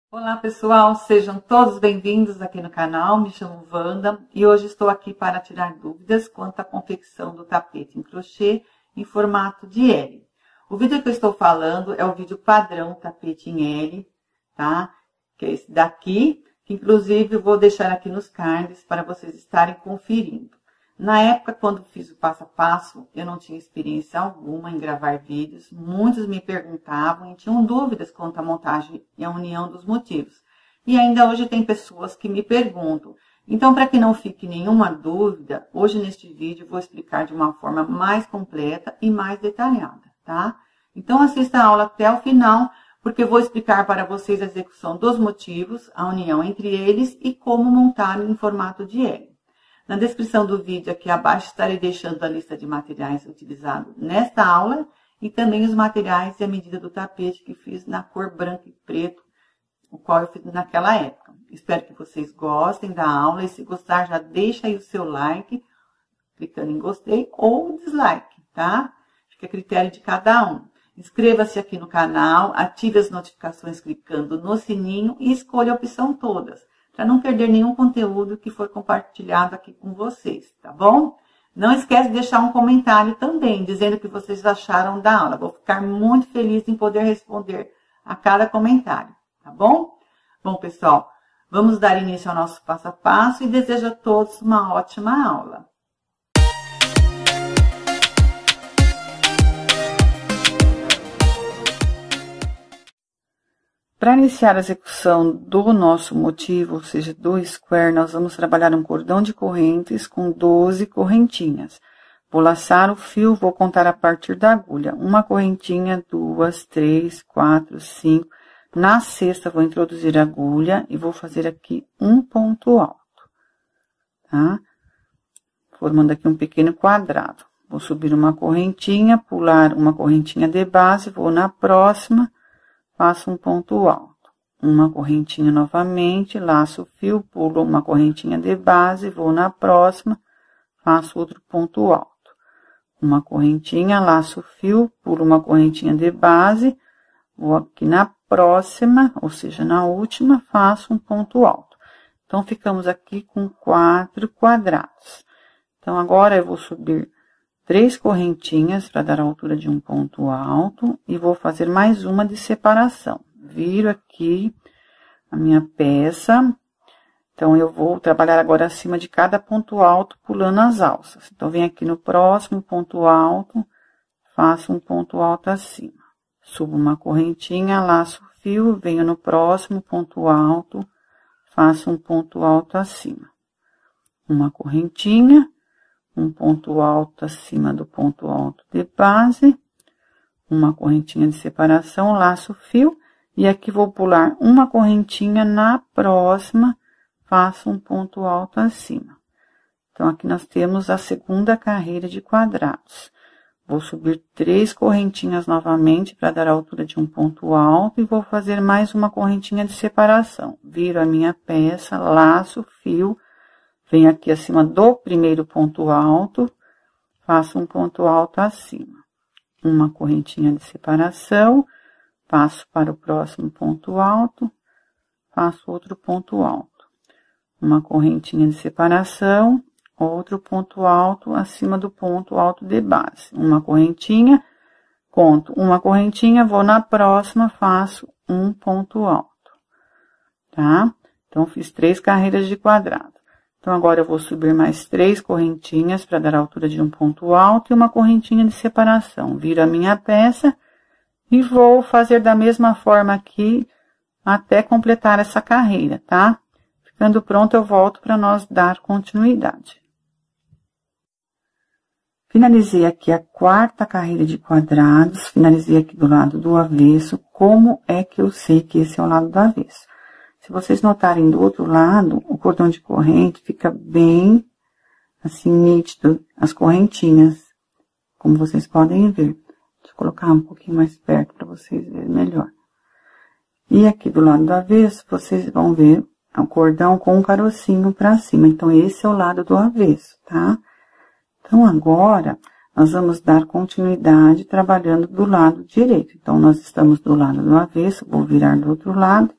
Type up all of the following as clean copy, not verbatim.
Olá pessoal, sejam todos bem-vindos aqui no canal, me chamo Wanda e hoje estou aqui para tirar dúvidas quanto à confecção do tapete em crochê em formato de L. O vídeo que eu estou falando é o vídeo padrão tapete em L, tá? Que é esse daqui, que inclusive eu vou deixar aqui nos cards para vocês estarem conferindo. Na época, quando fiz o passo a passo, eu não tinha experiência alguma em gravar vídeos. Muitos me perguntavam e tinham dúvidas quanto à montagem e à união dos motivos. E ainda hoje tem pessoas que me perguntam. Então, para que não fique nenhuma dúvida, hoje neste vídeo eu vou explicar de uma forma mais completa e mais detalhada, tá? Então, assista a aula até o final, porque eu vou explicar para vocês a execução dos motivos, a união entre eles e como montar em formato de L. Na descrição do vídeo aqui abaixo estarei deixando a lista de materiais utilizados nesta aula e também os materiais e a medida do tapete que fiz na cor branco e preto, o qual eu fiz naquela época. Espero que vocês gostem da aula e se gostar já deixa aí o seu like, clicando em gostei ou dislike, tá? Fica a critério de cada um. Inscreva-se aqui no canal, ative as notificações clicando no sininho e escolha a opção todas, para não perder nenhum conteúdo que for compartilhado aqui com vocês, tá bom? Não esquece de deixar um comentário também, dizendo o que vocês acharam da aula. Vou ficar muito feliz em poder responder a cada comentário, tá bom? Bom, pessoal, vamos dar início ao nosso passo a passo e desejo a todos uma ótima aula. Para iniciar a execução do nosso motivo, ou seja, do square, nós vamos trabalhar um cordão de correntes com 12 correntinhas. Vou laçar o fio, vou contar a partir da agulha. Uma correntinha, 2, 3, 4, 5. Na sexta, vou introduzir a agulha e vou fazer aqui um ponto alto, tá? Formando aqui um pequeno quadrado. Vou subir uma correntinha, pular uma correntinha de base, vou na próxima, faço um ponto alto, uma correntinha novamente, laço o fio, pulo uma correntinha de base, vou na próxima, faço outro ponto alto, uma correntinha, laço o fio, pulo uma correntinha de base, vou aqui na próxima, ou seja, na última, faço um ponto alto. Então, ficamos aqui com 4 quadrados. Então, agora eu vou subir 3 correntinhas para dar a altura de um ponto alto e vou fazer mais uma de separação. Viro aqui a minha peça. Então, eu vou trabalhar agora acima de cada ponto alto, pulando as alças. Então, venho aqui no próximo ponto alto, faço um ponto alto acima. Subo uma correntinha, laço o fio, venho no próximo ponto alto, faço um ponto alto acima. Uma correntinha, um ponto alto acima do ponto alto de base, uma correntinha de separação, laço o fio, e aqui vou pular uma correntinha, na próxima, faço um ponto alto acima. Então, aqui nós temos a segunda carreira de quadrados. Vou subir 3 correntinhas novamente para dar a altura de um ponto alto e vou fazer mais uma correntinha de separação. Viro a minha peça, laço o fio, venho aqui acima do primeiro ponto alto, faço um ponto alto acima. Uma correntinha de separação, passo para o próximo ponto alto, faço outro ponto alto. Uma correntinha de separação, outro ponto alto acima do ponto alto de base. Uma correntinha, conto uma correntinha, vou na próxima, faço um ponto alto, tá? Então, fiz 3 carreiras de quadrado. Então, agora eu vou subir mais 3 correntinhas para dar a altura de um ponto alto e uma correntinha de separação. Viro a minha peça e vou fazer da mesma forma aqui até completar essa carreira, tá? Ficando pronto, eu volto para nós dar continuidade. Finalizei aqui a 4ª carreira de quadrados, finalizei aqui do lado do avesso. Como é que eu sei que esse é o lado do avesso? Se vocês notarem do outro lado, o cordão de corrente fica bem, assim, nítido, as correntinhas, como vocês podem ver. Deixa eu colocar um pouquinho mais perto para vocês verem melhor. E aqui do lado do avesso, vocês vão ver o cordão com um carocinho para cima. Então, esse é o lado do avesso, tá? Então, agora, nós vamos dar continuidade trabalhando do lado direito. Então, nós estamos do lado do avesso, vou virar do outro lado.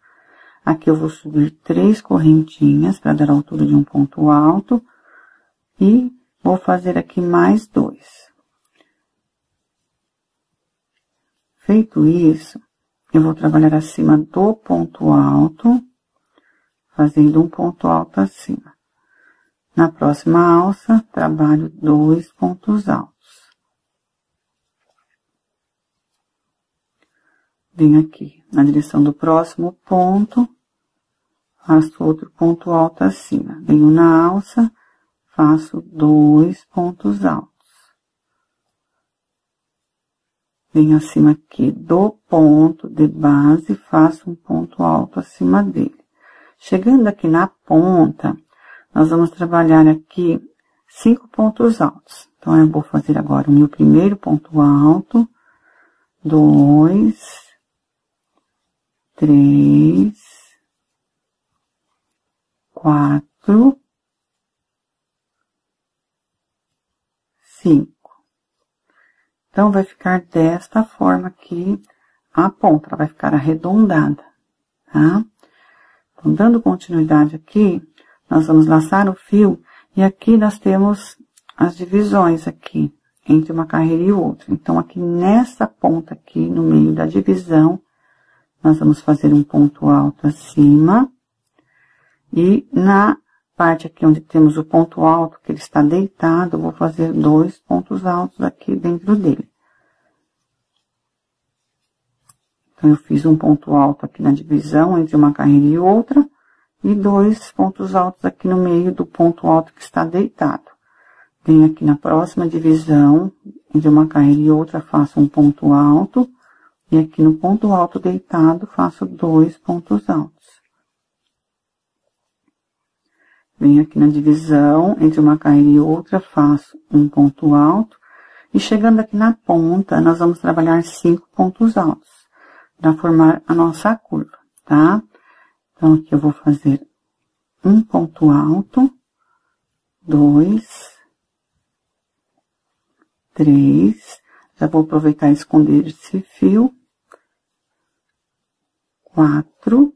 Aqui eu vou subir 3 correntinhas para dar a altura de um ponto alto. E vou fazer aqui mais 2. Feito isso, eu vou trabalhar acima do ponto alto, fazendo um ponto alto acima. Na próxima alça, trabalho 2 pontos altos. Venho aqui na direção do próximo ponto, faço outro ponto alto acima. Venho na alça, faço 2 pontos altos. Venho acima aqui do ponto de base, faço um ponto alto acima dele. Chegando aqui na ponta, nós vamos trabalhar aqui 5 pontos altos. Então, eu vou fazer agora o meu primeiro ponto alto, 2, 3, 4, 5. Então, vai ficar desta forma aqui a ponta, ela vai ficar arredondada, tá? Então, dando continuidade aqui, nós vamos laçar o fio e aqui nós temos as divisões aqui, entre uma carreira e outra. Então, aqui nessa ponta aqui, no meio da divisão, nós vamos fazer um ponto alto acima. E na parte aqui onde temos o ponto alto, que ele está deitado, eu vou fazer 2 pontos altos aqui dentro dele. Então, eu fiz um ponto alto aqui na divisão, entre uma carreira e outra, e 2 pontos altos aqui no meio do ponto alto que está deitado. Venho aqui na próxima divisão, entre uma carreira e outra, faço um ponto alto, e aqui no ponto alto deitado, faço 2 pontos altos. Venho aqui na divisão, entre uma carreira e outra, faço um ponto alto. E chegando aqui na ponta, nós vamos trabalhar 5 pontos altos, para formar a nossa curva, tá? Então, aqui eu vou fazer um ponto alto, 2, 3, já vou aproveitar e esconder esse fio, 4,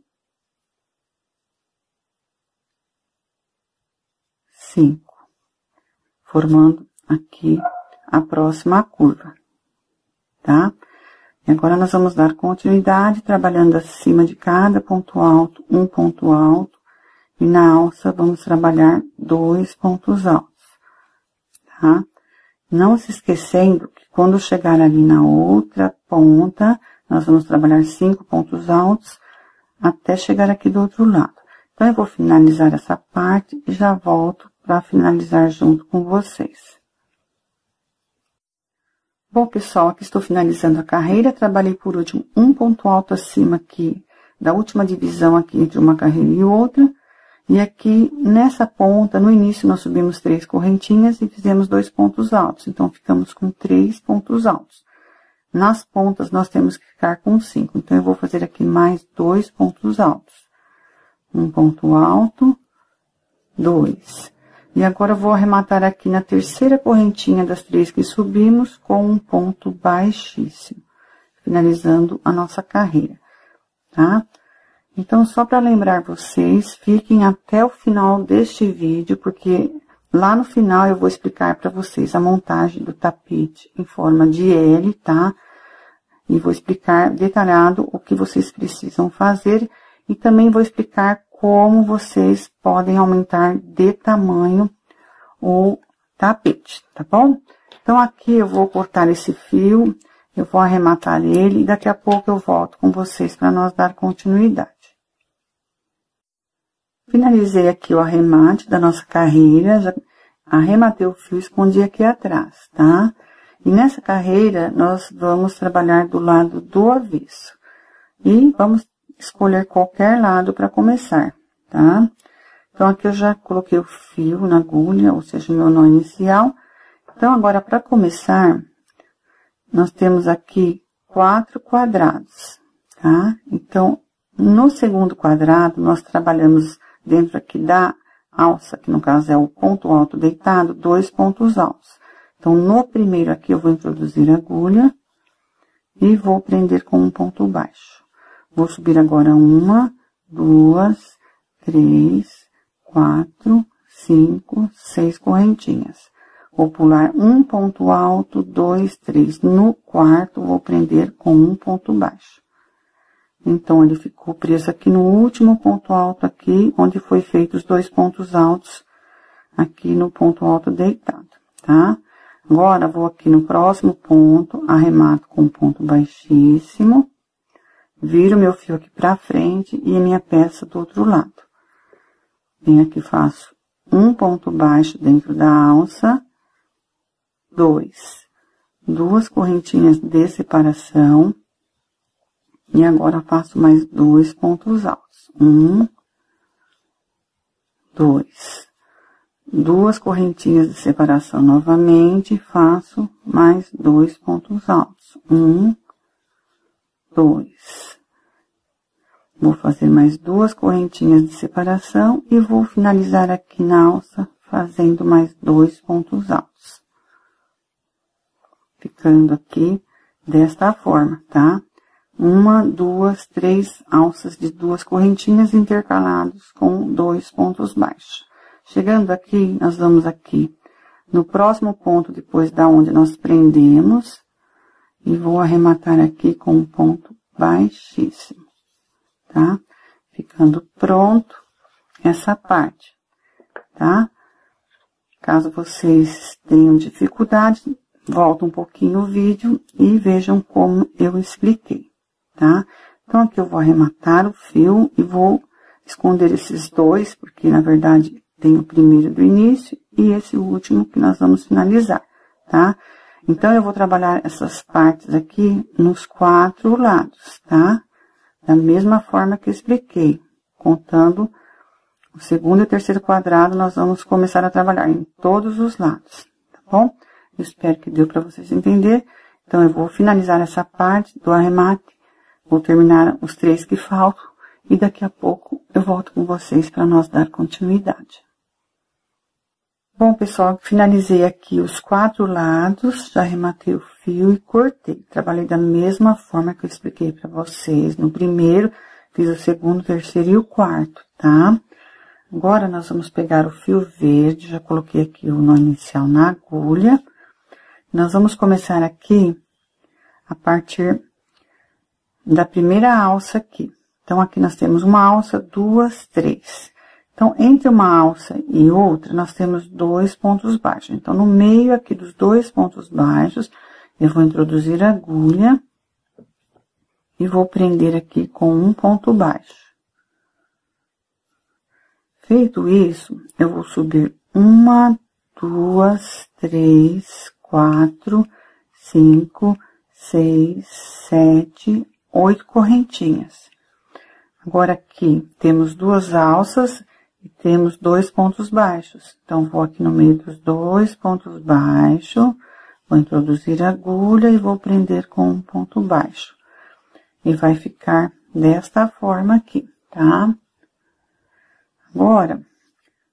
5, formando aqui a próxima curva, tá? E agora nós vamos dar continuidade, trabalhando acima de cada ponto alto, um ponto alto, e na alça vamos trabalhar 2 pontos altos, tá? Não se esquecendo que quando chegar ali na outra ponta, nós vamos trabalhar 5 pontos altos, até chegar aqui do outro lado. Então, eu vou finalizar essa parte e já volto para finalizar junto com vocês. Bom, pessoal, aqui estou finalizando a carreira, trabalhei por último um ponto alto acima aqui, da última divisão aqui entre uma carreira e outra, e aqui nessa ponta, no início nós subimos 3 correntinhas e fizemos 2 pontos altos, então ficamos com 3 pontos altos. Nas pontas nós temos que ficar com 5, então eu vou fazer aqui mais 2 pontos altos. Um ponto alto, 2. E agora eu vou arrematar aqui na terceira correntinha das 3 que subimos com um ponto baixíssimo, finalizando a nossa carreira, tá? Então, só para lembrar vocês, fiquem até o final deste vídeo, porque lá no final eu vou explicar para vocês a montagem do tapete em forma de L, tá? E vou explicar detalhado o que vocês precisam fazer e também vou explicar como vocês podem aumentar de tamanho o tapete, tá bom? Então, aqui eu vou cortar esse fio, eu vou arrematar ele e daqui a pouco eu volto com vocês para nós dar continuidade. Finalizei aqui o arremate da nossa carreira, já arrematei o fio e escondi aqui atrás, tá? E nessa carreira, nós vamos trabalhar do lado do avesso. E vamos escolher qualquer lado para começar, tá? Então, aqui eu já coloquei o fio na agulha, ou seja, o meu nó inicial. Então, agora, para começar, nós temos aqui 4 quadrados, tá? Então, no segundo quadrado, nós trabalhamos dentro aqui da alça, que no caso é o ponto alto deitado, 2 pontos altos. Então, no primeiro aqui, eu vou introduzir a agulha e vou prender com um ponto baixo. Vou subir agora 1, 2, 3, 4, 5, 6 correntinhas. Vou pular um ponto alto, 2, 3. No quarto, vou prender com um ponto baixo. Então, ele ficou preso aqui no último ponto alto aqui, onde foi feito os 2 pontos altos aqui no ponto alto deitado, tá? Agora, vou aqui no próximo ponto, arremato com um ponto baixíssimo, viro meu fio aqui pra frente e a minha peça do outro lado. Venho aqui, faço um ponto baixo dentro da alça, 2 correntinhas de separação, e agora faço mais 2 pontos altos. 1, 2. 2 correntinhas de separação novamente, faço mais 2 pontos altos. 1, 2. Vou fazer mais 2 correntinhas de separação e vou finalizar aqui na alça, fazendo mais 2 pontos altos. Ficando aqui desta forma, tá? 1, 2, 3 alças de 2 correntinhas intercalados com 2 pontos baixos. Chegando aqui, nós vamos aqui no próximo ponto, depois da onde nós prendemos, e vou arrematar aqui com um ponto baixíssimo, tá? Ficando pronto essa parte, tá? Caso vocês tenham dificuldade, volta um pouquinho o vídeo e vejam como eu expliquei, tá? Então, aqui eu vou arrematar o fio e vou esconder esses 2, porque, na verdade, tem o primeiro do início e esse último que nós vamos finalizar, tá? Então, eu vou trabalhar essas partes aqui nos 4 lados, tá? Da mesma forma que eu expliquei, contando o segundo e o terceiro quadrado, nós vamos começar a trabalhar em todos os lados, tá bom? Eu espero que deu para vocês entenderem. Então, eu vou finalizar essa parte do arremate, vou terminar os 3 que faltam, e daqui a pouco eu volto com vocês para nós dar continuidade. Bom, pessoal, finalizei aqui os 4 lados, já arrematei o fio e cortei. Trabalhei da mesma forma que eu expliquei para vocês no primeiro, fiz o segundo, o terceiro e o quarto, tá? Agora, nós vamos pegar o fio verde, já coloquei aqui o nó inicial na agulha. Nós vamos começar aqui a partir da primeira alça aqui. Então, aqui nós temos uma alça, 2, 3. Então, entre uma alça e outra, nós temos 2 pontos baixos. Então, no meio aqui dos 2 pontos baixos, eu vou introduzir a agulha e vou prender aqui com um ponto baixo. Feito isso, eu vou subir 1, 2, 3, 4, 5, 6, 7, 8 correntinhas. Agora, aqui, temos 2 alças e temos 2 pontos baixos. Então, vou aqui no meio dos 2 pontos baixos, vou introduzir a agulha e vou prender com um ponto baixo. E vai ficar desta forma aqui, tá? Agora,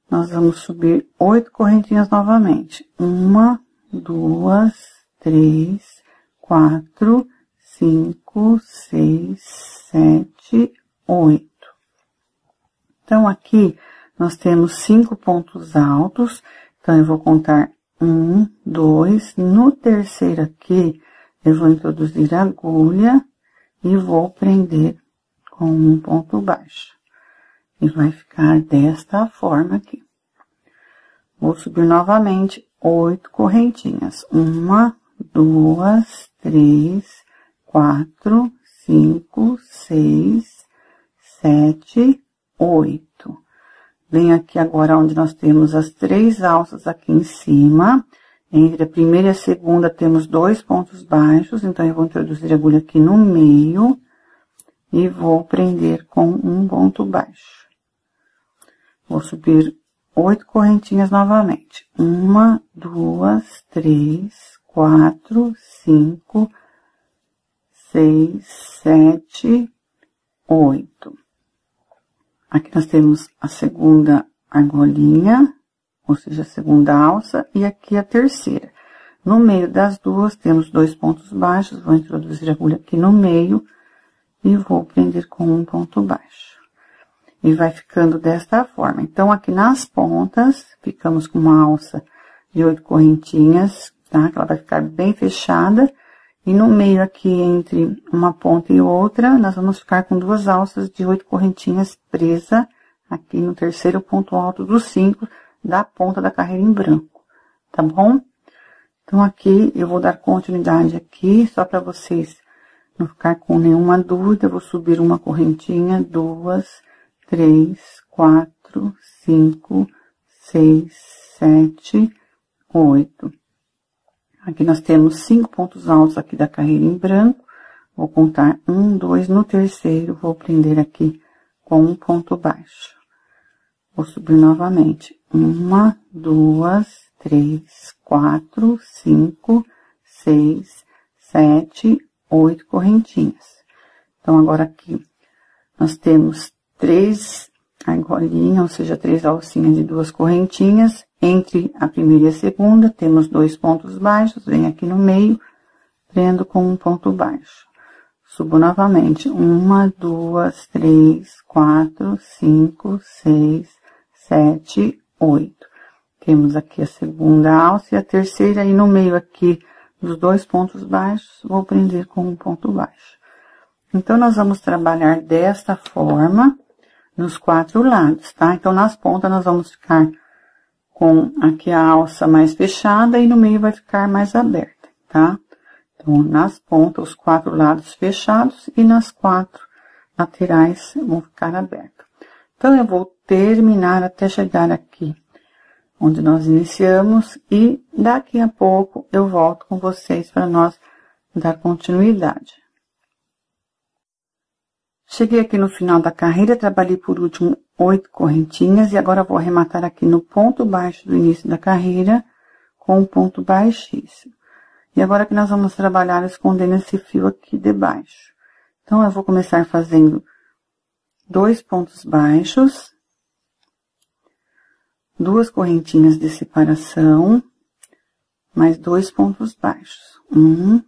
nós vamos subir 8 correntinhas novamente. 1, 2, 3, 4, 5, 6, 7, 8. Então, aqui, nós temos 5 pontos altos. Então, eu vou contar 1, 2. No terceiro aqui, eu vou introduzir a agulha e vou prender com um ponto baixo. E vai ficar desta forma aqui. Vou subir novamente 8 correntinhas. 1, 2, 3, 4, 5, 6, 7, 8. Venho aqui agora onde nós temos as 3 alças aqui em cima. Entre a primeira e a segunda temos 2 pontos baixos, então eu vou introduzir a agulha aqui no meio e vou prender com um ponto baixo. Vou subir 8 correntinhas novamente. 1, 2, 3, 4, 5, 6, 7, 8. Aqui nós temos a segunda argolinha, ou seja, a segunda alça, e aqui a terceira. No meio das duas, temos 2 pontos baixos, vou introduzir a agulha aqui no meio e vou prender com um ponto baixo. e vai ficando desta forma. Então, aqui nas pontas, ficamos com uma alça de 8 correntinhas, tá? Que ela vai ficar bem fechada. E no meio aqui, entre uma ponta e outra, nós vamos ficar com 2 alças de 8 correntinhas presa aqui no terceiro ponto alto dos 5 da ponta da carreira em branco, tá bom? Então, aqui, eu vou dar continuidade aqui, só para vocês não ficar com nenhuma dúvida. Eu vou subir uma correntinha, 2, 3, 4, 5, 6, 7, 8. Aqui nós temos 5 pontos altos aqui da carreira em branco. Vou contar 1, 2, no terceiro, vou prender aqui com um ponto baixo. Vou subir novamente. 1, 2, 3, 4, 5, 6, 7, 8 correntinhas. Então, agora aqui, nós temos 3 argolinhas, ou seja, 3 alcinhas de 2 correntinhas. Entre a primeira e a segunda, temos 2 pontos baixos, venho aqui no meio, prendo com um ponto baixo. Subo novamente, 1, 2, 3, 4, 5, 6, 7, 8. Temos aqui a segunda alça e a terceira, e no meio aqui dos 2 pontos baixos, vou prender com um ponto baixo. Então, nós vamos trabalhar desta forma nos 4 lados, tá? Então, nas pontas, nós vamos ficar com aqui a alça mais fechada e no meio vai ficar mais aberta, tá? Então, nas pontas, os 4 lados fechados e nas 4 laterais vão ficar abertos. Então, eu vou terminar até chegar aqui onde nós iniciamos e daqui a pouco eu volto com vocês para nós dar continuidade. Cheguei aqui no final da carreira, trabalhei por último 8 correntinhas e agora vou arrematar aqui no ponto baixo do início da carreira com um ponto baixíssimo. E agora que nós vamos trabalhar escondendo esse fio aqui de baixo. Então, eu vou começar fazendo 2 pontos baixos, 2 correntinhas de separação, mais 2 pontos baixos. 1,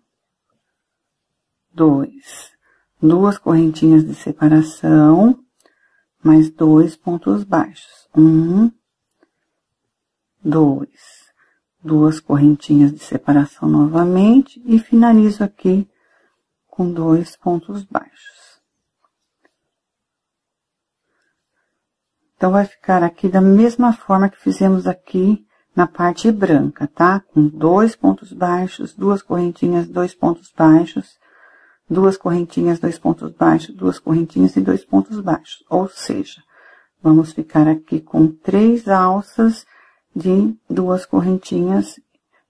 2. 2 correntinhas de separação, mais 2 pontos baixos. 1, 2. 2 correntinhas de separação novamente e finalizo aqui com 2 pontos baixos. Então, vai ficar aqui da mesma forma que fizemos aqui na parte branca, tá? Com 2 pontos baixos, 2 correntinhas, 2 pontos baixos, 2 correntinhas, 2 pontos baixos, 2 correntinhas e 2 pontos baixos. Ou seja, vamos ficar aqui com 3 alças de 2 correntinhas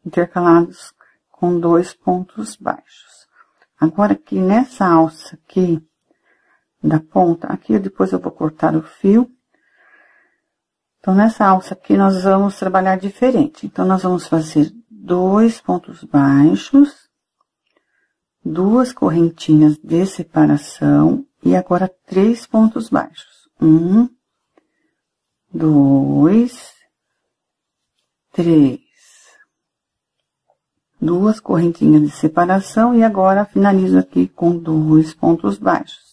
intercaladas com 2 pontos baixos. Agora, aqui nessa alça aqui da ponta, aqui depois eu vou cortar o fio. Então, nessa alça aqui, nós vamos trabalhar diferente. Então, nós vamos fazer 2 pontos baixos, 2 correntinhas de separação e agora 3 pontos baixos. 1, 2, 3. 2 correntinhas de separação e agora finalizo aqui com 2 pontos baixos.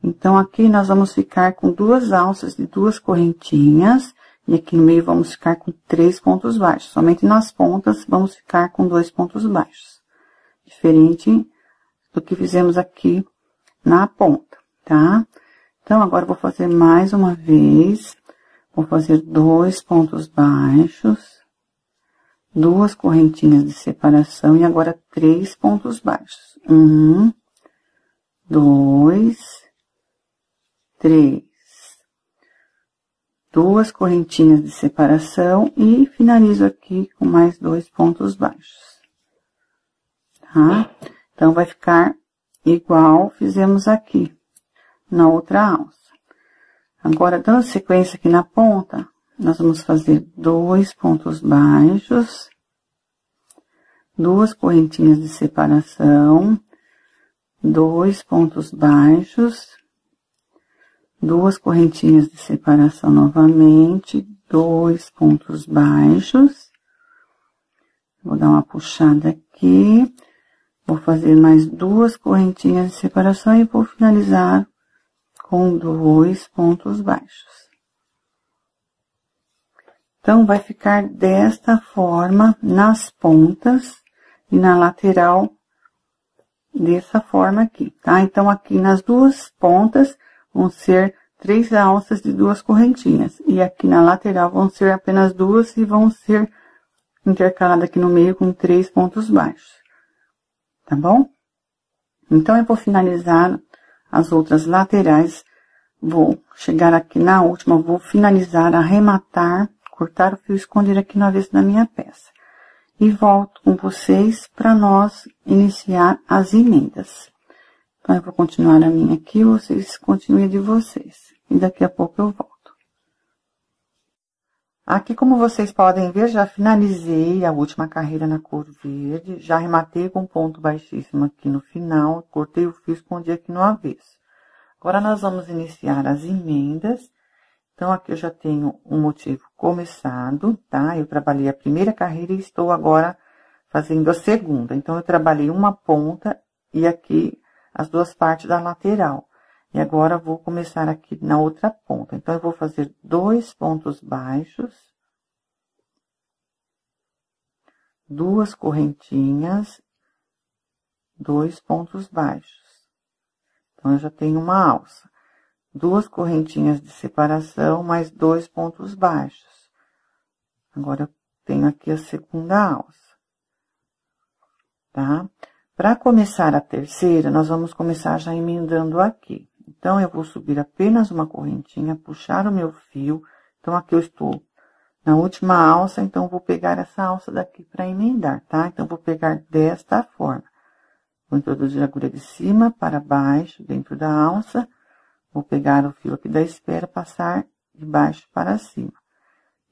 Então, aqui nós vamos ficar com 2 alças de 2 correntinhas e aqui no meio vamos ficar com 3 pontos baixos. Somente nas pontas vamos ficar com 2 pontos baixos. Diferente do que fizemos aqui na ponta, tá? Então, agora eu vou fazer mais uma vez. Vou fazer 2 pontos baixos, 2 correntinhas de separação e agora 3 pontos baixos. 1, 2, 3. 2 correntinhas de separação e finalizo aqui com mais 2 pontos baixos. Tá? Então, vai ficar igual fizemos aqui na outra alça. Agora, dando sequência aqui na ponta, nós vamos fazer 2 pontos baixos, 2 correntinhas de separação, 2 pontos baixos, 2 correntinhas de separação novamente, 2 pontos baixos. Vou dar uma puxada aqui, vou fazer mais 2 correntinhas de separação e vou finalizar com com 2 pontos baixos. Então, vai ficar desta forma nas pontas e na lateral, dessa forma aqui, tá? Então, aqui nas duas pontas vão ser 3 alças de 2 correntinhas. E aqui na lateral vão ser apenas 2 e vão ser intercaladas aqui no meio com 3 pontos baixos. Tá bom? Então, eu vou finalizar as outras laterais. Vou chegar aqui na última, vou finalizar, arrematar, cortar o fio e esconder aqui no avesso da minha peça. E volto com vocês para nós iniciar as emendas. Então, eu vou continuar a minha aqui, vocês continuem de vocês. E daqui a pouco eu volto. Aqui, como vocês podem ver, já finalizei a última carreira na cor verde. Já arrematei com ponto baixíssimo aqui no final. Cortei o fio e escondi aqui no avesso. Agora, nós vamos iniciar as emendas. Então, aqui eu já tenho um motivo começado, tá? Eu trabalhei a primeira carreira e estou agora fazendo a segunda. Então, eu trabalhei uma ponta e aqui as duas partes da lateral. E agora, vou começar aqui na outra ponta. Então, eu vou fazer 2 pontos baixos, 2 correntinhas, 2 pontos baixos. Então, eu já tenho uma alça. 2 correntinhas de separação, mais 2 pontos baixos. Agora, eu tenho aqui a segunda alça, tá? Para começar a terceira, nós vamos começar já emendando aqui. Então, eu vou subir apenas uma correntinha, puxar o meu fio. Então, aqui eu estou na última alça, então, vou pegar essa alça daqui para emendar, tá? Então, vou pegar desta forma. Vou introduzir a agulha de cima para baixo, dentro da alça. Vou pegar o fio aqui da espera, passar de baixo para cima.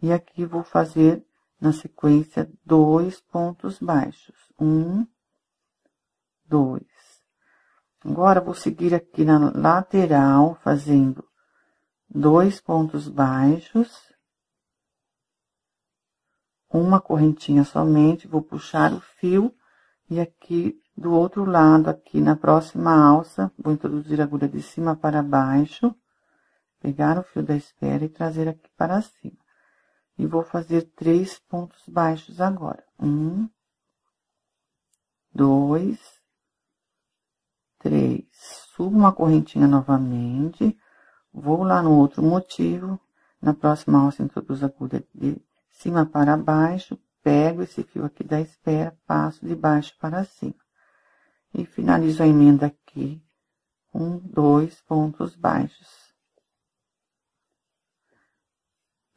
E aqui vou fazer, na sequência, 2 pontos baixos. 1, 2. Agora, vou seguir aqui na lateral, fazendo 2 pontos baixos. Uma correntinha somente, vou puxar o fio. E aqui, do outro lado, aqui na próxima alça, vou introduzir a agulha de cima para baixo, pegar o fio da espera e trazer aqui para cima. E vou fazer 3 pontos baixos agora. 1, 2, 3. Subo uma correntinha novamente, vou lá no outro motivo, na próxima alça introduzo a agulha de cima para baixo, pego esse fio aqui da espera, passo de baixo para cima. E finalizo a emenda aqui com 2 pontos baixos.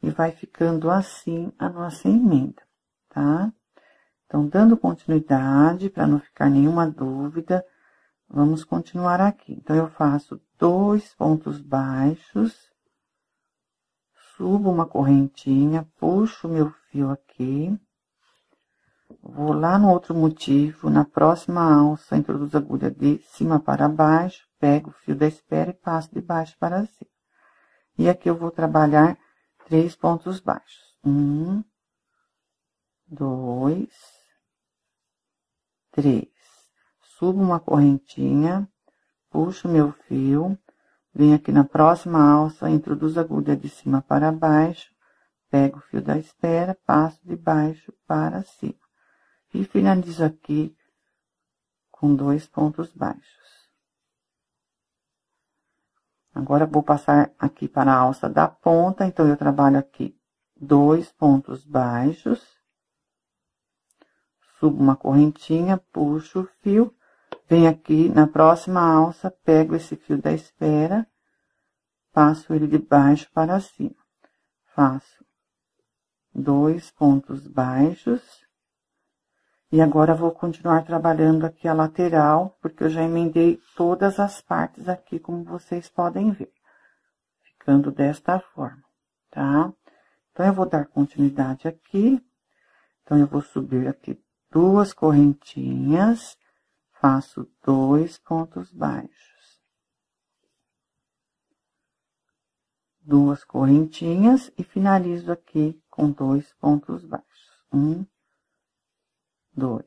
E vai ficando assim a nossa emenda, tá? Então, dando continuidade, para não ficar nenhuma dúvida, vamos continuar aqui. Então, eu faço 2 pontos baixos, subo uma correntinha, puxo o meu fio aqui. Vou lá no outro motivo, na próxima alça, introduzo a agulha de cima para baixo, pego o fio da espera e passo de baixo para cima. E aqui eu vou trabalhar 3 pontos baixos. 1, 2, 3. Subo uma correntinha, puxo meu fio, venho aqui na próxima alça, introduzo a agulha de cima para baixo, pego o fio da espera, passo de baixo para cima. E finalizo aqui com 2 pontos baixos. Agora, vou passar aqui para a alça da ponta, então, eu trabalho aqui 2 pontos baixos. Subo uma correntinha, puxo o fio, venho aqui na próxima alça, pego esse fio da espera, passo ele de baixo para cima. Faço 2 pontos baixos. E agora, vou continuar trabalhando aqui a lateral, porque eu já emendei todas as partes aqui, como vocês podem ver. Ficando desta forma, tá? Então, eu vou dar continuidade aqui. Então, eu vou subir aqui 2 correntinhas, faço 2 pontos baixos. 2 correntinhas e finalizo aqui com 2 pontos baixos. 1, 2.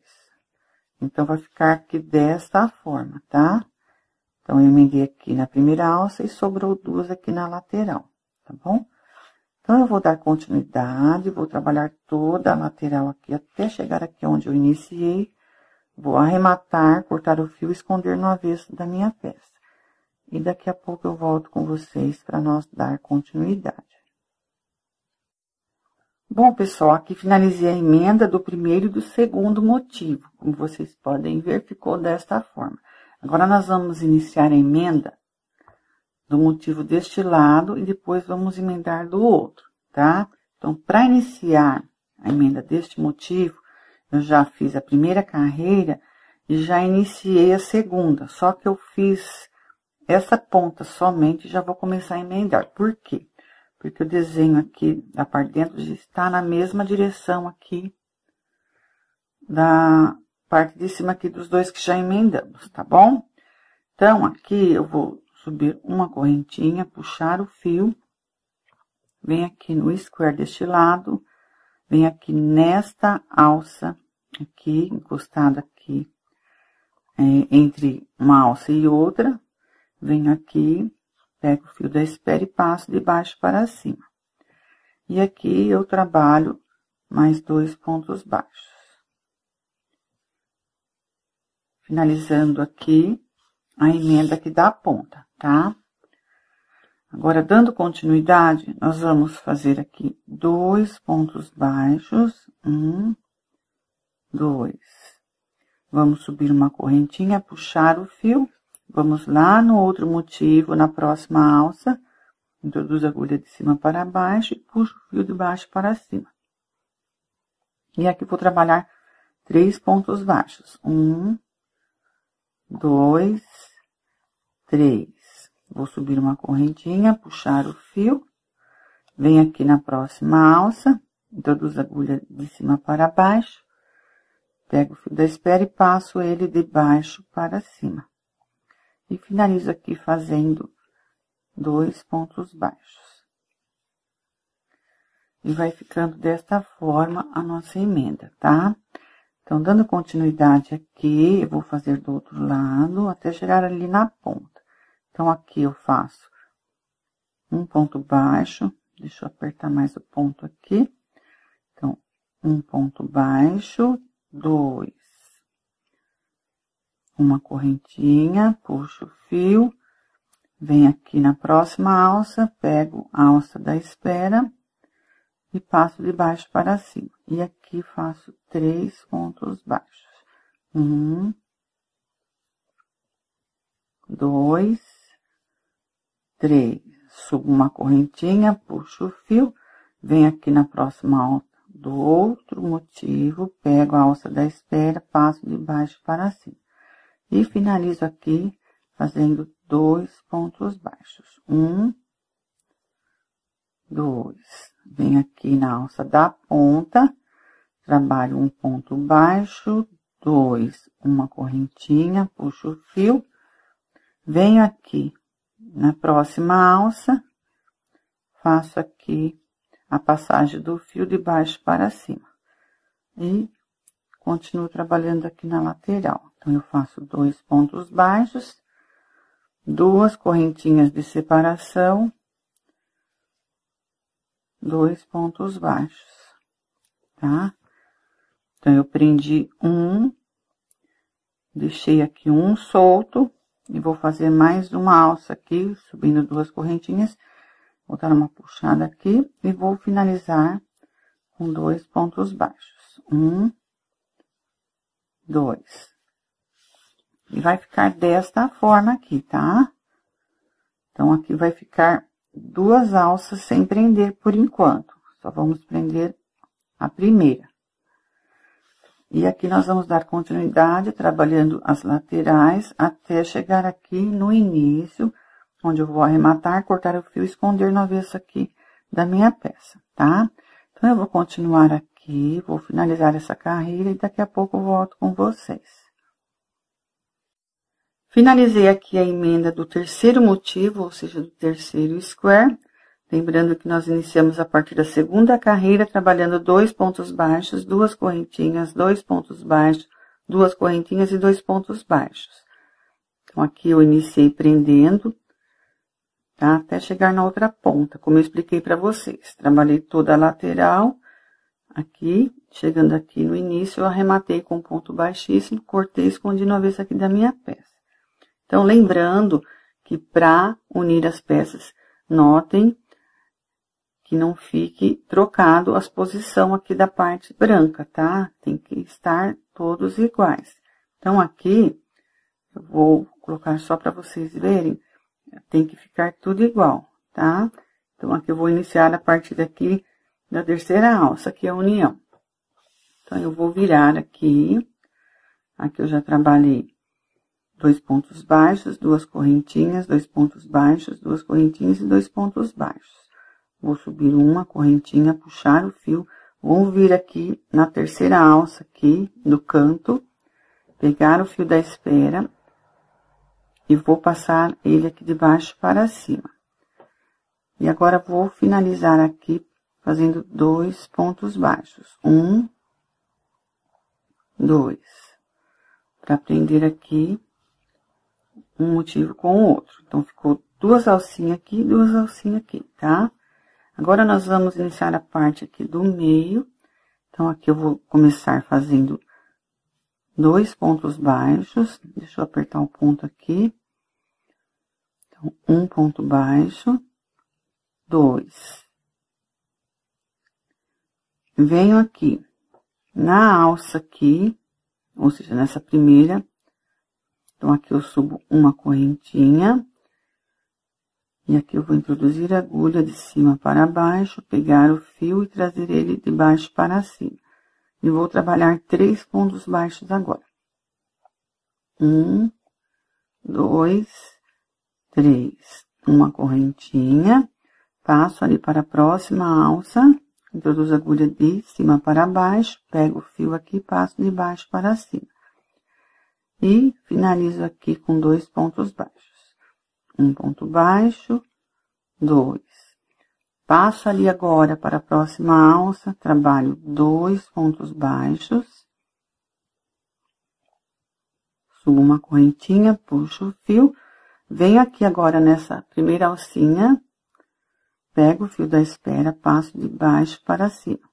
Então, vai ficar aqui desta forma, tá? Então, eu emendei aqui na primeira alça e sobrou duas aqui na lateral, tá bom? Então, eu vou dar continuidade, vou trabalhar toda a lateral aqui, até chegar aqui onde eu iniciei. Vou arrematar, cortar o fio e esconder no avesso da minha peça. E daqui a pouco eu volto com vocês para nós dar continuidade. Bom, pessoal, aqui finalizei a emenda do primeiro e do segundo motivo. Como vocês podem ver, ficou desta forma. Agora, nós vamos iniciar a emenda do motivo deste lado e depois vamos emendar do outro, tá? Então, para iniciar a emenda deste motivo, eu já fiz a primeira carreira e já iniciei a segunda. Só que eu fiz essa ponta somente e já vou começar a emendar. Por quê? Porque o desenho aqui da parte de dentro já está na mesma direção aqui da parte de cima aqui dos dois que já emendamos, tá bom? Então, aqui eu vou subir uma correntinha, puxar o fio, vem aqui no square deste lado, vem aqui nesta alça, aqui, encostada aqui, entre uma alça e outra, venho aqui, pego o fio da espera e passo de baixo para cima. E aqui eu trabalho mais 2 pontos baixos. Finalizando aqui a emenda aqui da ponta, tá? Agora, dando continuidade, nós vamos fazer aqui 2 pontos baixos, 1, 2. Vamos subir uma correntinha, puxar o fio, vamos lá no outro motivo, na próxima alça, introduzo a agulha de cima para baixo e puxo o fio de baixo para cima. E aqui vou trabalhar 3 pontos baixos, 1, 2, 3. Vou subir uma correntinha, puxar o fio, venho aqui na próxima alça, introduzo a agulha de cima para baixo, pego o fio da espera e passo ele de baixo para cima. E finalizo aqui fazendo 2 pontos baixos. E vai ficando desta forma a nossa emenda, tá? Então, dando continuidade aqui, eu vou fazer do outro lado até chegar ali na ponta. Então, aqui eu faço um ponto baixo, deixa eu apertar mais o ponto aqui. Então, um ponto baixo, 2. Uma correntinha, puxo o fio, venho aqui na próxima alça, pego a alça da espera e passo de baixo para cima. E aqui faço 3 pontos baixos. 1, 2, 3. Subo uma correntinha, puxo o fio, venho aqui na próxima alça do outro motivo, pego a alça da espera, passo de baixo para cima. E finalizo aqui fazendo 2 pontos baixos. 1, 2. Venho aqui na alça da ponta, trabalho um ponto baixo, 2, uma correntinha, puxo o fio, venho aqui na próxima alça, faço aqui a passagem do fio de baixo para cima. E continuo trabalhando aqui na lateral. Então, eu faço 2 pontos baixos, 2 correntinhas de separação, 2 pontos baixos, tá? Então, eu prendi um, deixei aqui um solto, e vou fazer mais uma alça aqui, subindo 2 correntinhas, vou dar uma puxada aqui, e vou finalizar com 2 pontos baixos. 1, 2. E vai ficar desta forma aqui, tá? Então, aqui vai ficar 2 alças sem prender por enquanto. Só vamos prender a primeira. E aqui nós vamos dar continuidade, trabalhando as laterais, até chegar aqui no início, onde eu vou arrematar, cortar o fio e esconder no avesso aqui da minha peça, tá? Então, eu vou continuar aqui, vou finalizar essa carreira e daqui a pouco eu volto com vocês. Finalizei aqui a emenda do terceiro motivo, ou seja, do terceiro square. Lembrando que nós iniciamos a partir da segunda carreira, trabalhando 2 pontos baixos, 2 correntinhas, 2 pontos baixos, 2 correntinhas e 2 pontos baixos. Então, aqui eu iniciei prendendo, tá? Até chegar na outra ponta, como eu expliquei para vocês. Trabalhei toda a lateral, aqui, chegando aqui no início, eu arrematei com ponto baixíssimo, cortei e escondi no avesso aqui da minha peça. Então, lembrando que para unir as peças, notem que não fique trocado as posições aqui da parte branca, tá? Tem que estar todos iguais. Então, aqui, eu vou colocar só para vocês verem, tem que ficar tudo igual, tá? Então, aqui eu vou iniciar a partir daqui da terceira alça, que é a união. Então, eu vou virar aqui eu já trabalhei 2 pontos baixos, 2 correntinhas, 2 pontos baixos, 2 correntinhas e 2 pontos baixos. Vou subir uma correntinha, puxar o fio, vou vir aqui na terceira alça aqui do canto, pegar o fio da espera e vou passar ele aqui de baixo para cima. E agora vou finalizar aqui fazendo 2 pontos baixos. 1, 2. Para prender aqui um motivo com o outro. Então, ficou 2 alcinhas aqui, 2 alcinhas aqui, tá? Agora, nós vamos iniciar a parte aqui do meio. Então, aqui eu vou começar fazendo 2 pontos baixos. Deixa eu apertar o ponto aqui. Então, 1 ponto baixo, 2. Venho aqui na alça aqui, ou seja, nessa primeira. Então, aqui eu subo uma correntinha. E aqui eu vou introduzir a agulha de cima para baixo, pegar o fio e trazer ele de baixo para cima. E vou trabalhar 3 pontos baixos agora. 1, 2, 3. Uma correntinha, passo ali para a próxima alça, introduzo a agulha de cima para baixo, pego o fio aqui, passo de baixo para cima. E finalizo aqui com 2 pontos baixos. 1 ponto baixo, 2. Passo ali agora para a próxima alça, trabalho 2 pontos baixos. Subo uma correntinha, puxo o fio. Venho aqui agora nessa primeira alcinha, pego o fio da espera, passo de baixo para cima.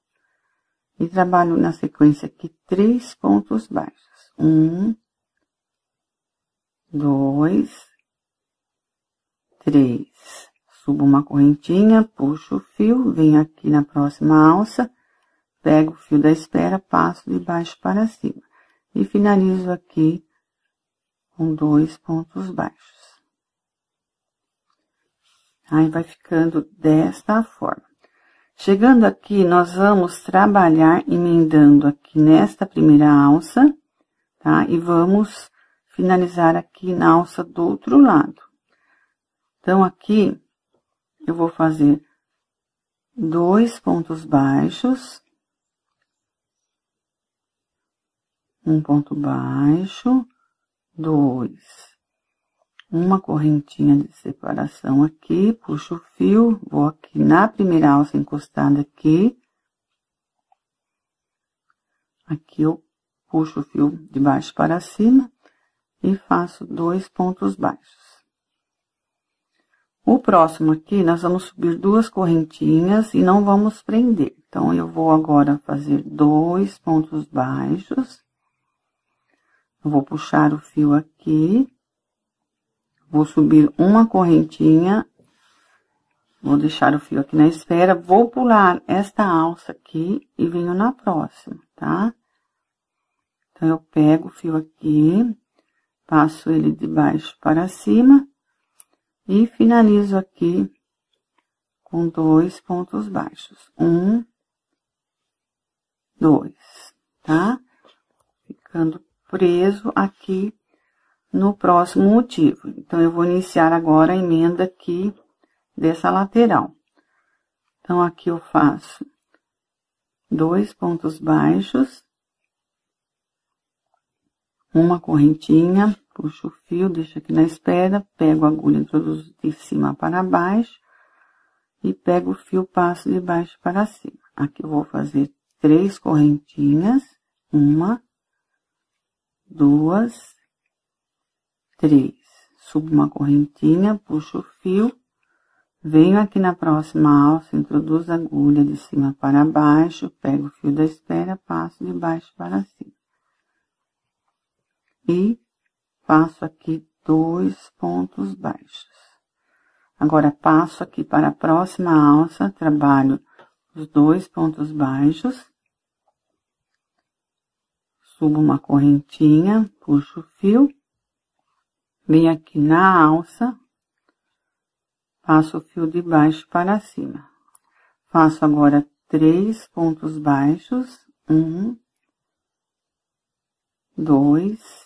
E trabalho na sequência aqui 3 pontos baixos. 1, 2, 3. Subo uma correntinha, puxo o fio, venho aqui na próxima alça, pego o fio da espera, passo de baixo para cima. E finalizo aqui com 2 pontos baixos. Aí, vai ficando desta forma. Chegando aqui, nós vamos trabalhar emendando aqui nesta primeira alça, tá? E vamos finalizar aqui na alça do outro lado. Então, aqui, eu vou fazer 2 pontos baixos. 1 ponto baixo, 2. Uma correntinha de separação aqui, puxo o fio, vou aqui na primeira alça encostada aqui. Aqui eu puxo o fio de baixo para cima e faço 2 pontos baixos. O próximo aqui, nós vamos subir 2 correntinhas e não vamos prender. Então, eu vou agora fazer 2 pontos baixos. Eu vou puxar o fio aqui. Vou subir uma correntinha, vou deixar o fio aqui na espera, vou pular esta alça aqui e venho na próxima, tá? Então, eu pego o fio aqui, passo ele de baixo para cima e finalizo aqui com 2 pontos baixos. 1, 2, tá? Ficando preso aqui no próximo motivo. Então, eu vou iniciar agora a emenda aqui dessa lateral. Então, aqui eu faço 2 pontos baixos, uma correntinha, puxo o fio, deixo aqui na espera, pego a agulha, introduzo de cima para baixo e pego o fio, passo de baixo para cima. Aqui eu vou fazer 3 correntinhas, 1, 2, 3. subo uma correntinha, puxo o fio, venho aqui na próxima alça, introduzo a agulha de cima para baixo, pego o fio da espera, passo de baixo para cima. E faço aqui 2 pontos baixos. Agora, passo aqui para a próxima alça, trabalho os 2 pontos baixos, subo uma correntinha, puxo o fio, venho aqui na alça, passo o fio de baixo para cima. Faço agora 3 pontos baixos, 1, 2,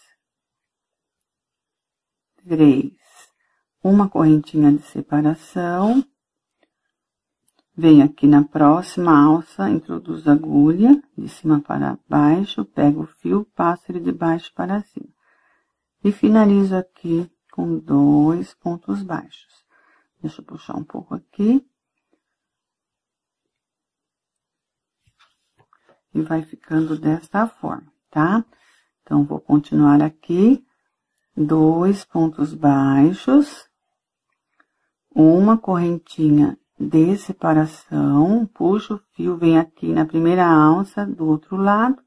3. Uma correntinha de separação. Venho aqui na próxima alça, introduzo a agulha de cima para baixo, pego o fio, passo ele de baixo para cima. E finalizo aqui com 2 pontos baixos. Deixa eu puxar um pouco aqui. E vai ficando desta forma, tá? Então, vou continuar aqui. 2 pontos baixos. Uma correntinha de separação. Puxo o fio, venho aqui na primeira alça do outro lado.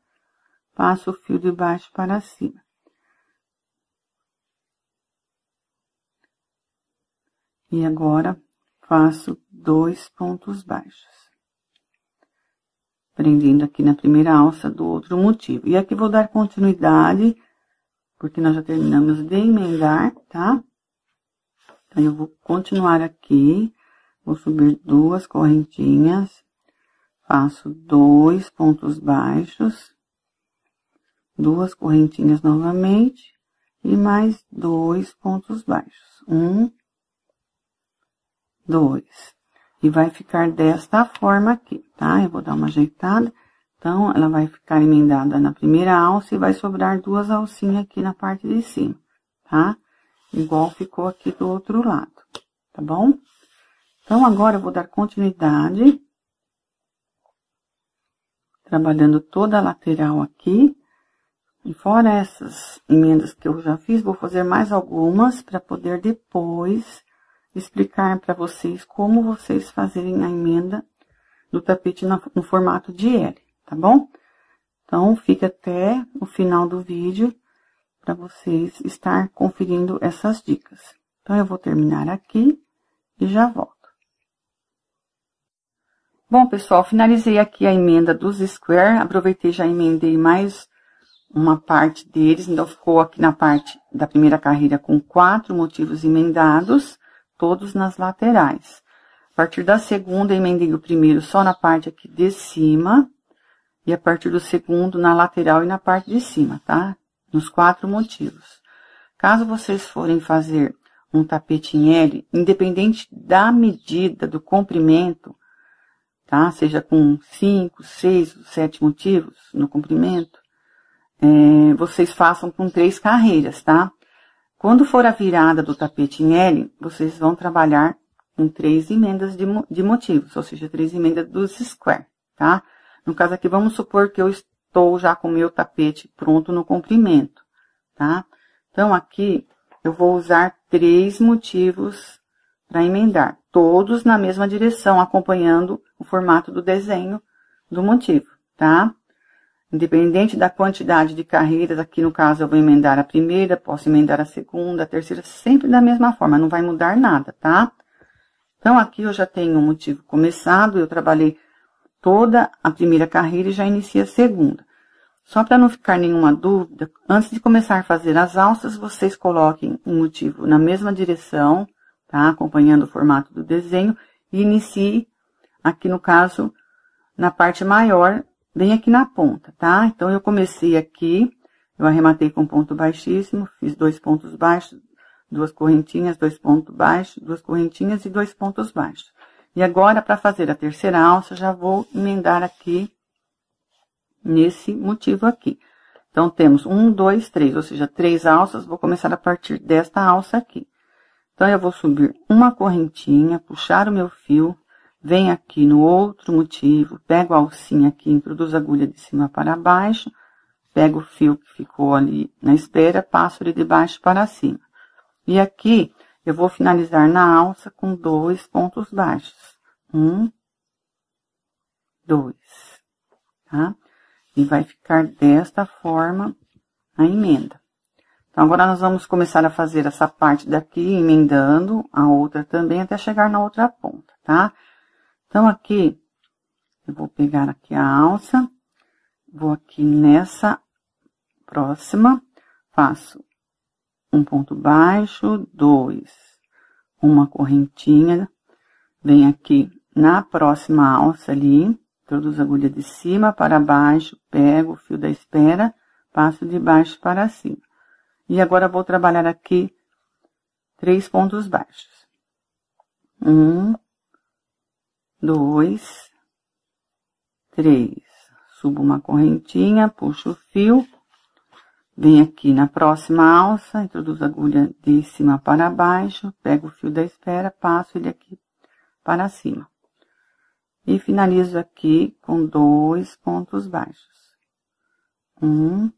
Passo o fio de baixo para cima. E agora, faço 2 pontos baixos. Prendendo aqui na primeira alça do outro motivo. E aqui vou dar continuidade, porque nós já terminamos de emendar, tá? Então, eu vou continuar aqui, vou subir 2 correntinhas, faço 2 pontos baixos, 2 correntinhas novamente, e mais 2 pontos baixos. 1, 2. E vai ficar desta forma aqui, tá? Eu vou dar uma ajeitada. Então, ela vai ficar emendada na primeira alça e vai sobrar 2 alcinhas aqui na parte de cima, tá? Igual ficou aqui do outro lado, tá bom? Então, agora eu vou dar continuidade, trabalhando toda a lateral aqui. E fora essas emendas que eu já fiz, vou fazer mais algumas para poder depois explicar para vocês como vocês fazerem a emenda do tapete no formato de L, tá bom? Então, fica até o final do vídeo para vocês estar conferindo essas dicas. Então, eu vou terminar aqui e já volto. Bom, pessoal, finalizei aqui a emenda dos square, aproveitei já emendei mais uma parte deles, então ficou aqui na parte da primeira carreira com 4 motivos emendados, todos nas laterais. A partir da segunda, emendei o primeiro só na parte aqui de cima, e a partir do segundo, na lateral e na parte de cima, tá? Nos 4 motivos. Caso vocês forem fazer um tapete em L, independente da medida do comprimento, tá? Seja com 5, 6, 7 motivos no comprimento, vocês façam com 3 carreiras, tá? Quando for a virada do tapete em L, vocês vão trabalhar com 3 emendas de motivos, ou seja, 3 emendas dos square, tá? No caso aqui, vamos supor que eu estou já com o meu tapete pronto no comprimento, tá? Então, aqui, eu vou usar 3 motivos para emendar, todos na mesma direção, acompanhando o formato do desenho do motivo, tá? Independente da quantidade de carreiras, aqui no caso eu vou emendar a primeira, posso emendar a segunda, a terceira, sempre da mesma forma, não vai mudar nada, tá? Então, aqui eu já tenho um motivo começado, eu trabalhei toda a primeira carreira e já iniciei a segunda. Só para não ficar nenhuma dúvida, antes de começar a fazer as alças, vocês coloquem um motivo na mesma direção, tá? Acompanhando o formato do desenho, e inicie, aqui no caso, na parte maior, bem aqui na ponta, tá? Então, eu comecei aqui, eu arrematei com ponto baixíssimo, fiz 2 pontos baixos, 2 correntinhas, 2 pontos baixos, 2 correntinhas e 2 pontos baixos. E agora, para fazer a terceira alça, já vou emendar aqui, nesse motivo aqui. Então, temos 1, 2, 3, ou seja, 3 alças, vou começar a partir desta alça aqui. Então, eu vou subir uma correntinha, puxar o meu fio, venho aqui no outro motivo, pego a alcinha aqui, introduzo a agulha de cima para baixo, pego o fio que ficou ali na espera, passo ele de baixo para cima. E aqui, eu vou finalizar na alça com 2 pontos baixos. 1, 2, tá? E vai ficar desta forma a emenda. Então, agora nós vamos começar a fazer essa parte daqui, emendando a outra também, até chegar na outra ponta, tá? Então, aqui, eu vou pegar aqui a alça, vou aqui nessa próxima, faço um ponto baixo, 2, uma correntinha, venho aqui na próxima alça ali, introduzo a agulha de cima para baixo, pego o fio da espera, passo de baixo para cima. E agora vou trabalhar aqui 3 pontos baixos. 1, 2, 3. Subo uma correntinha, puxo o fio, venho aqui na próxima alça, introduzo a agulha de cima para baixo, pego o fio da espera, passo ele aqui para cima. E finalizo aqui com 2 pontos baixos. 1,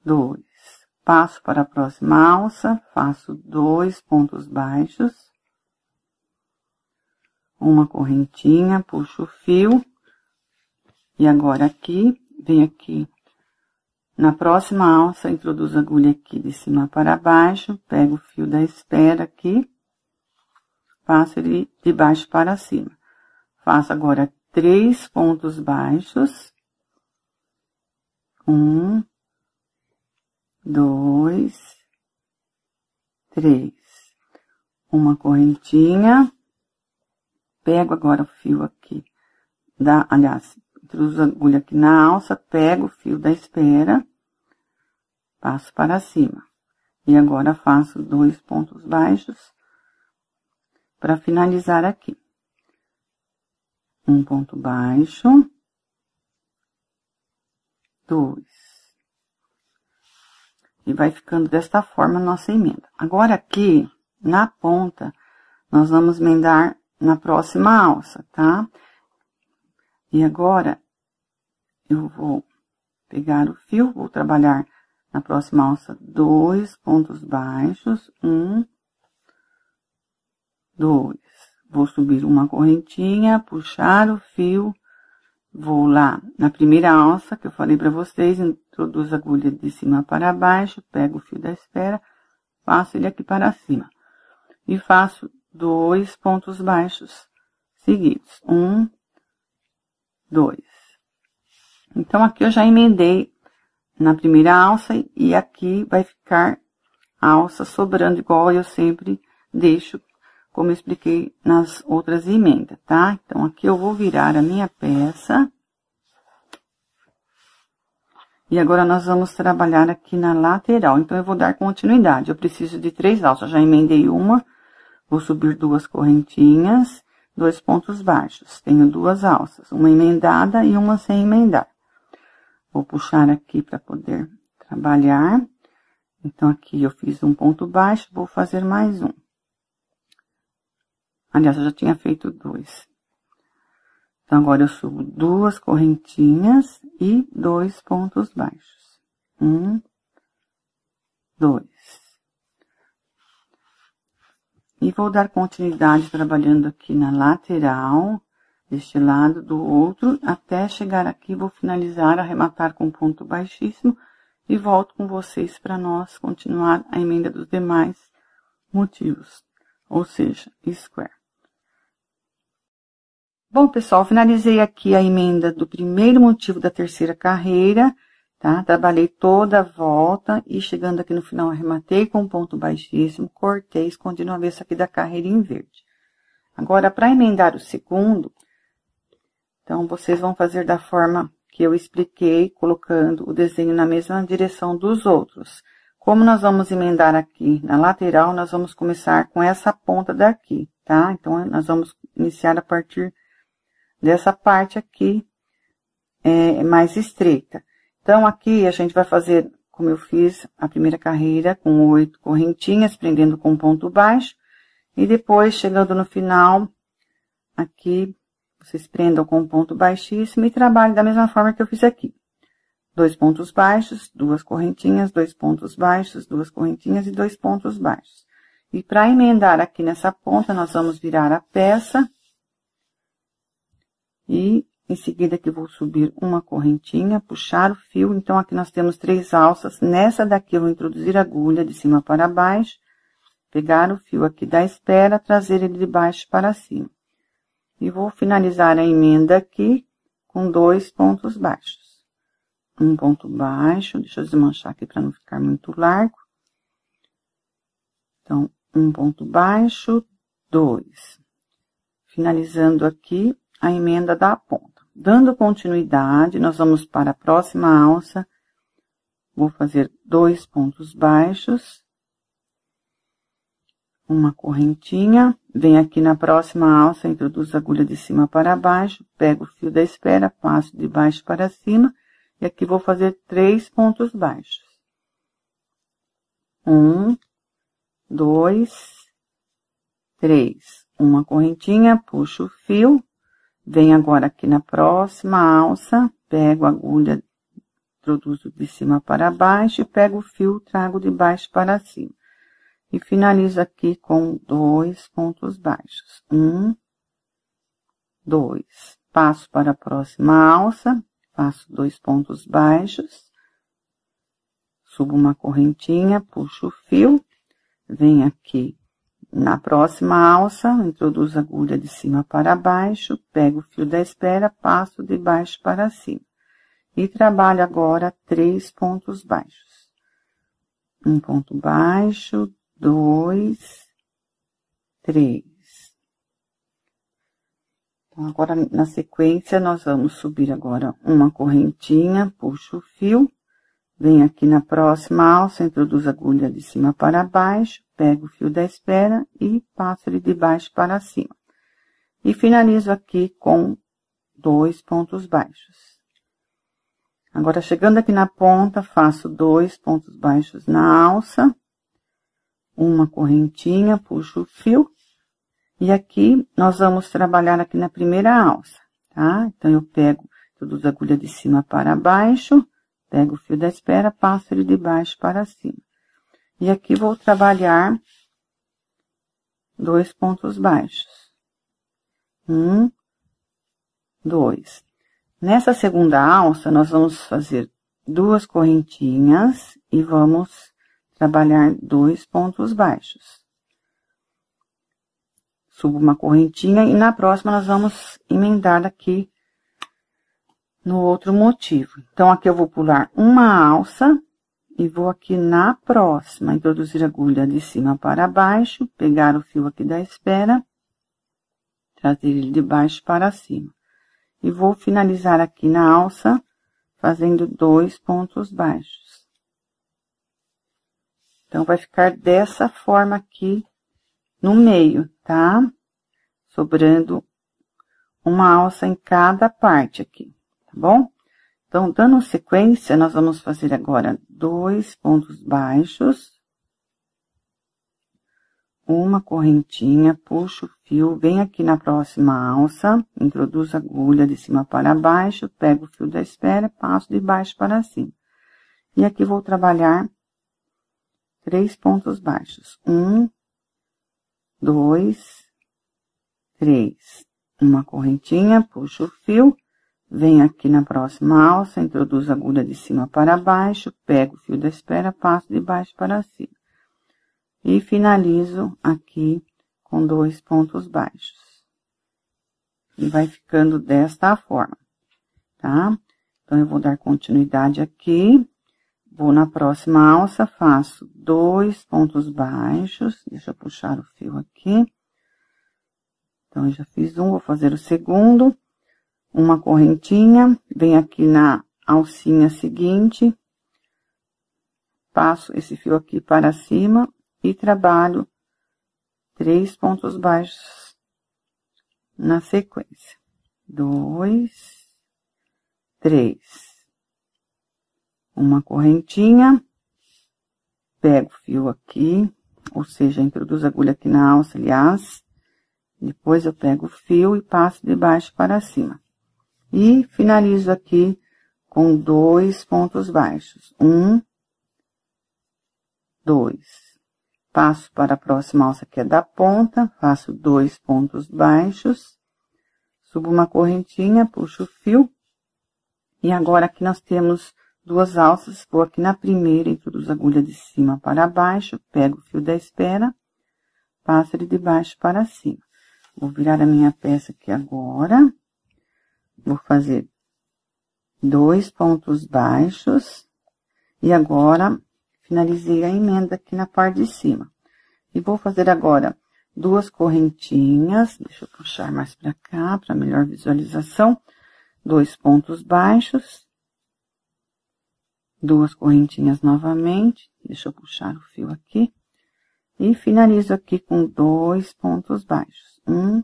2. Passo para a próxima alça, faço 2 pontos baixos, uma correntinha, puxo o fio, e agora aqui, venho aqui na próxima alça, introduzo a agulha aqui de cima para baixo, pego o fio da espera aqui, passo ele de baixo para cima. Faço agora 3 pontos baixos, 1, 2, 3, uma correntinha, pego agora o fio aqui, aliás, introduzo a agulha aqui na alça, pego o fio da espera, passo para cima. E agora faço 2 pontos baixos para finalizar aqui. Um ponto baixo, 2. E vai ficando desta forma a nossa emenda. Agora aqui, na ponta, nós vamos emendar na próxima alça, tá? E agora, eu vou pegar o fio, vou trabalhar na próxima alça 2 pontos baixos, 1, 2. Vou subir uma correntinha, puxar o fio, vou lá na primeira alça, que eu falei para vocês, introduzo a agulha de cima para baixo, pego o fio da espera, passo ele aqui para cima. E faço 2 pontos baixos seguidos. 1, 2. Então, aqui eu já emendei na primeira alça e aqui vai ficar a alça sobrando, igual eu sempre deixo, como eu expliquei nas outras emendas, tá? Então, aqui eu vou virar a minha peça. E agora, nós vamos trabalhar aqui na lateral. Então, eu vou dar continuidade. Eu preciso de 3 alças. Já emendei uma, vou subir 2 correntinhas, 2 pontos baixos. Tenho 2 alças, uma emendada e uma sem emendar. Vou puxar aqui para poder trabalhar. Então, aqui eu fiz um ponto baixo, vou fazer mais um. Aliás, eu já tinha feito 2. Então, agora eu subo 2 correntinhas e 2 pontos baixos. 1, 2. E vou dar continuidade trabalhando aqui na lateral, deste lado, do outro, até chegar aqui, vou finalizar, arrematar com ponto baixíssimo e volto com vocês para nós continuar a emenda dos demais motivos, ou seja, square. Bom, pessoal, finalizei aqui a emenda do primeiro motivo da terceira carreira, tá? Trabalhei toda a volta e chegando aqui no final arrematei com ponto baixíssimo, cortei, escondi no avesso aqui da carreira em verde. Agora, para emendar o segundo, então, vocês vão fazer da forma que eu expliquei, colocando o desenho na mesma direção dos outros. Como nós vamos emendar aqui na lateral, nós vamos começar com essa ponta daqui, tá? Então, nós vamos iniciar a partir dessa parte aqui, mais estreita. Então, aqui a gente vai fazer, como eu fiz a primeira carreira, com 8 correntinhas, prendendo com ponto baixo. E depois, chegando no final, aqui, vocês prendam com ponto baixíssimo e trabalhem da mesma forma que eu fiz aqui. 2 pontos baixos, 2 correntinhas, 2 pontos baixos, 2 correntinhas e 2 pontos baixos. E para emendar aqui nessa ponta, nós vamos virar a peça. E em seguida aqui vou subir uma correntinha, puxar o fio. Então, aqui nós temos 3 alças. Nessa daqui eu vou introduzir a agulha de cima para baixo. Pegar o fio aqui da espera, trazer ele de baixo para cima. E vou finalizar a emenda aqui com 2 pontos baixos. Um ponto baixo, deixa eu desmanchar aqui para não ficar muito largo. Então, um ponto baixo, 2. Finalizando aqui a emenda da ponta. Dando continuidade, nós vamos para a próxima alça. Vou fazer 2 pontos baixos. Uma correntinha, vem aqui na próxima alça, introduzo a agulha de cima para baixo, pego o fio da espera, passo de baixo para cima, e aqui vou fazer 3 pontos baixos. 1, 2, 3. Uma correntinha, puxo o fio, venho agora aqui na próxima alça, pego a agulha, introduzo de cima para baixo, e pego o fio, trago de baixo para cima. E finalizo aqui com 2 pontos baixos. 1, 2. Passo para a próxima alça, faço 2 pontos baixos. Subo uma correntinha, puxo o fio. Venho aqui na próxima alça, introduzo a agulha de cima para baixo, pego o fio da espera, passo de baixo para cima. E trabalho agora 3 pontos baixos. Um ponto baixo, 2, 3. Então, agora, na sequência, nós vamos subir agora uma correntinha, puxo o fio, venho aqui na próxima alça, introduzo a agulha de cima para baixo, pego o fio da espera e passo ele de baixo para cima. E finalizo aqui com 2 pontos baixos. Agora, chegando aqui na ponta, faço 2 pontos baixos na alça. Uma correntinha, puxo o fio, e aqui nós vamos trabalhar aqui na primeira alça, tá? Então, eu pego, introduzo a agulha de cima para baixo, pego o fio da espera, passo ele de baixo para cima. E aqui vou trabalhar 2 pontos baixos. 1, 2. Nessa segunda alça, nós vamos fazer 2 correntinhas e vamos trabalhar 2 pontos baixos. Subo uma correntinha e na próxima nós vamos emendar aqui no outro motivo. Então, aqui eu vou pular uma alça e vou aqui na próxima, introduzir a agulha de cima para baixo, pegar o fio aqui da espera, trazer ele de baixo para cima. E vou finalizar aqui na alça, fazendo 2 pontos baixos. Então, vai ficar dessa forma aqui no meio, tá? Sobrando uma alça em cada parte aqui, tá bom? Então, dando sequência, nós vamos fazer agora 2 pontos baixos. Uma correntinha, puxo o fio, venho aqui na próxima alça, introduzo a agulha de cima para baixo, pego o fio da espera, passo de baixo para cima. E aqui vou trabalhar 3 pontos baixos. 1, 2, 3. Uma correntinha, puxo o fio, venho aqui na próxima alça, introduzo a agulha de cima para baixo, pego o fio da espera, passo de baixo para cima. E finalizo aqui com 2 pontos baixos. E vai ficando desta forma, tá? Então, eu vou dar continuidade aqui. Vou na próxima alça, faço 2 pontos baixos, deixa eu puxar o fio aqui. Então, eu já fiz um, vou fazer o segundo. Uma correntinha, venho aqui na alcinha seguinte, passo esse fio aqui para cima e trabalho 3 pontos baixos na sequência. 2, 3. Uma correntinha, pego o fio aqui, ou seja, introduzo a agulha aqui na alça, aliás, depois eu pego o fio e passo de baixo para cima. E finalizo aqui com 2 pontos baixos. 1, 2. Passo para a próxima alça, que é da ponta, faço 2 pontos baixos, subo uma correntinha, puxo o fio, e agora aqui nós temos 2 alças, vou aqui na primeira, introduzo a agulha de cima para baixo, pego o fio da espera, passo ele de baixo para cima. Vou virar a minha peça aqui agora, vou fazer 2 pontos baixos, e agora finalizei a emenda aqui na parte de cima. E vou fazer agora 2 correntinhas, deixa eu puxar mais pra cá, para melhor visualização. 2 pontos baixos, 2 correntinhas novamente, deixa eu puxar o fio aqui. E finalizo aqui com 2 pontos baixos. 1,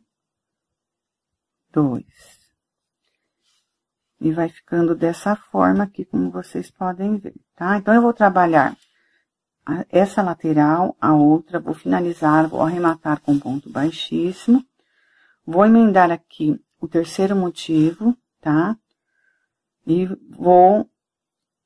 2. E vai ficando dessa forma aqui, como vocês podem ver, tá? Então, eu vou trabalhar essa lateral, a outra, vou finalizar, vou arrematar com ponto baixíssimo. Vou emendar aqui o terceiro motivo, tá? E vou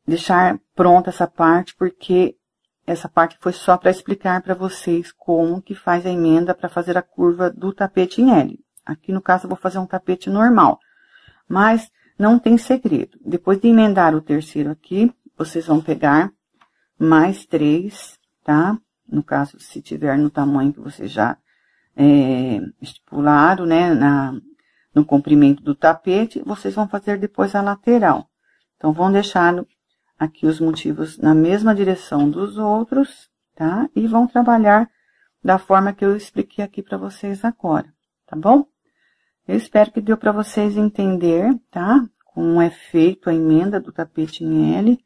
deixar pronta essa parte, porque essa parte foi só para explicar para vocês como que faz a emenda para fazer a curva do tapete em L. Aqui, no caso, eu vou fazer um tapete normal, mas não tem segredo. Depois de emendar o terceiro aqui, vocês vão pegar mais 3, tá? No caso, se tiver no tamanho que vocês já estipularam, né? No comprimento do tapete, vocês vão fazer depois a lateral. Então, vão deixar aqui os motivos na mesma direção dos outros, tá? E vão trabalhar da forma que eu expliquei aqui para vocês agora, tá bom? Eu espero que deu para vocês entender, tá? Como é feito a emenda do tapete em L.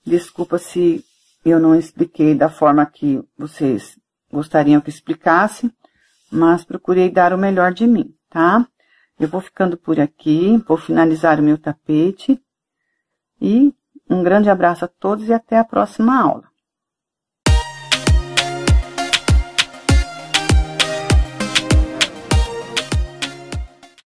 Desculpa se eu não expliquei da forma que vocês gostariam que explicasse, mas procurei dar o melhor de mim, tá? Eu vou ficando por aqui, vou finalizar o meu tapete. E um grande abraço a todos e até a próxima aula.